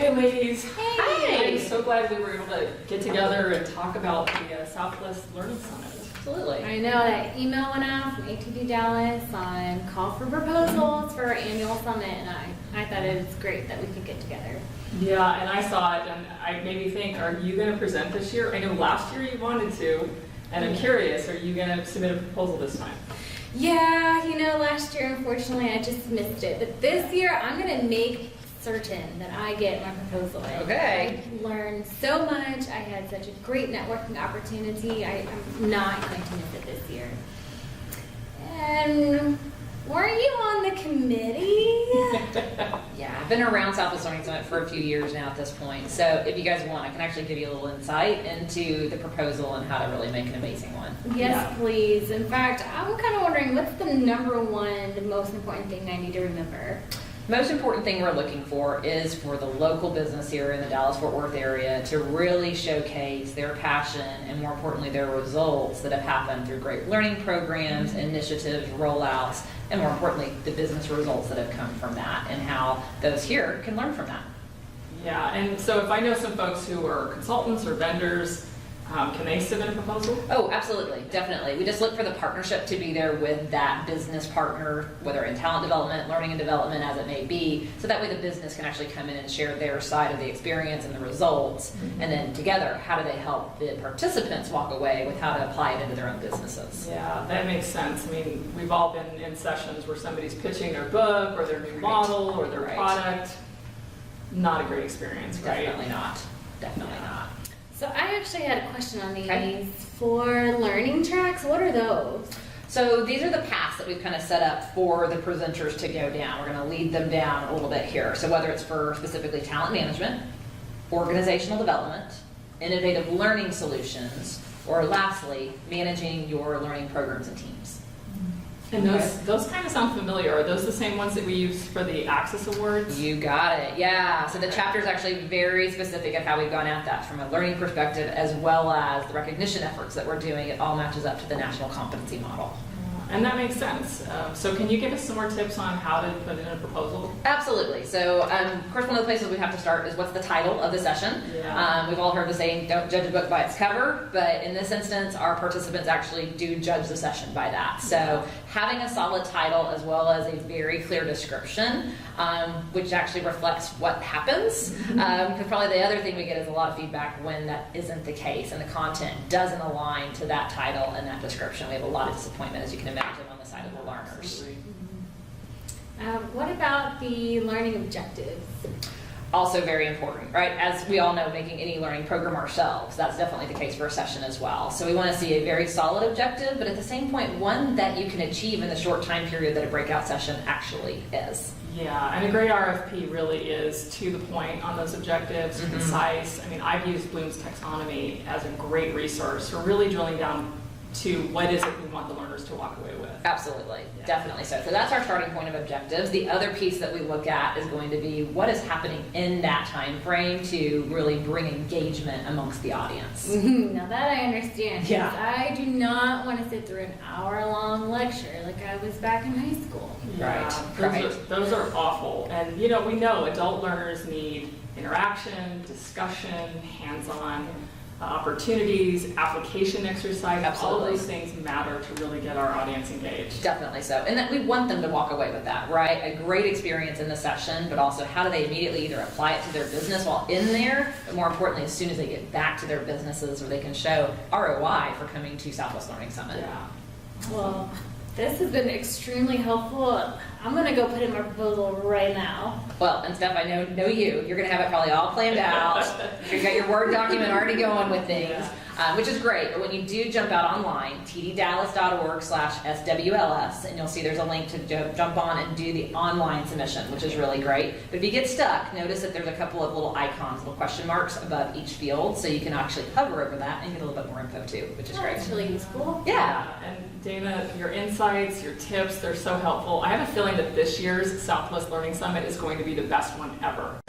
Hey ladies. Hey. I'm so glad we were able to get together and talk about the Southwest Learning Summit. Absolutely. I know that email went out from ATD Dallas on call for proposals for our annual summit, and I thought it was great that we could get together. Yeah, and I saw it and I made me think, are you going to present this year? I know last year you wanted to, and I'm curious, are you going to submit a proposal this time? Yeah, last year unfortunately I just missed it, but this year I'm gonna make certain that I get my proposal in. Okay. I learned so much. I had such a great networking opportunity. I'm not going to miss it this year. And weren't you on the committee? Yeah, I've been around Southwest Learning Summit for a few years now at this point. So if you guys want, I can actually give you a little insight into the proposal and how to really make an amazing one. Yes, Yeah. please. In fact, I'm kind of wondering what's the number one, the most important thing I need to remember? Most important thing we're looking for is for the local business here in the Dallas-Fort Worth area to really showcase their passion and, more importantly, their results that have happened through great learning programs, initiatives, rollouts, and more importantly, the business results that have come from that and how those here can learn from that. Yeah, and so if I know some folks who are consultants or vendors, can they submit a proposal? Oh, absolutely, definitely. We just look for the partnership to be there with that business partner, whether in talent development, learning and development, as it may be, so that way the business can actually come in and share their side of the experience and the results, and then together, how do they help the participants walk away with how to apply it into their own businesses? Yeah, that makes sense. I mean, we've all been in sessions where somebody's pitching their book or their new model or their Right. product. Not a great experience, right? Definitely not, definitely not. So I actually had a question on these Okay. for learning tracks. What are those? So these are the paths that we've kind of set up for the presenters to go down. We're going to lead them down a little bit here. So whether it's for specifically talent management, organizational development, innovative learning solutions, or lastly, managing your learning programs and teams. And those kind of sound familiar. Are those the same ones that we use for the Access Awards? You got it, yeah. So the chapter is actually very specific of how we've gone at that from a learning perspective as well as the recognition efforts that we're doing. It all matches up to the national competency model. And that makes sense. So can you give us some more tips on how to put in a proposal? Absolutely. So, of course, one of the places we have to start is what's the title of the session. Yeah. We've all heard the saying, don't judge a book by its cover, but in this instance, our participants actually do judge the session by that. So having a solid title as well as a very clear description, which actually reflects what happens, because probably the other thing we get is a lot of feedback when that isn't the case and the content doesn't align to that title and that description. We have a lot of disappointment, as you can imagine, on the side of the learners. Absolutely. What about the learning objectives? Also very important, right? As we all know, making any learning program ourselves, that's definitely the case for a session as well. So we want to see a very solid objective, but at the same point, one that you can achieve in the short time period that a breakout session actually is. Yeah, and a great RFP really is to the point on those objectives, concise. I mean, I've used Bloom's taxonomy as a great resource for really drilling down to what is it we want the learners to walk away with. Absolutely, Yeah. definitely so. So that's our starting point of objectives. The other piece that we look at is going to be what is happening in that time frame to really bring engagement amongst the audience. Now that I understand, 'cause Yeah. I do not want to sit through an hour-long lecture like I was back in high school. Right, Those, right. those are awful. And we know adult learners need interaction, discussion, hands-on opportunities, application exercise. All of Absolutely. those things matter to really get our audience engaged. Definitely so. And that we want them to walk away with that, right? A great experience in the session, but also how do they immediately either apply it to their business while in there, but more importantly, as soon as they get back to their businesses where they can show ROI for coming to Southwest Learning Summit. Yeah. Well, this has been extremely helpful. I'm going to go put in my proposal right now. Well, and Steph, I know you. You're going to have it probably all planned out. You've got your Word document already going with things, which is great. But when you do jump out online, tddallas.org/SWLS, and you'll see there's a link to jump on and do the online submission, which is really great. But if you get stuck, notice that there's a couple of little icons, little question marks above each field, so you can actually hover over that and get a little bit more info too, which is Oh, great. that's really useful. Yeah. And Dana, your insights, your tips, they're so helpful. I have a feeling that this year's Southwest Learning Summit is going to be the best one ever.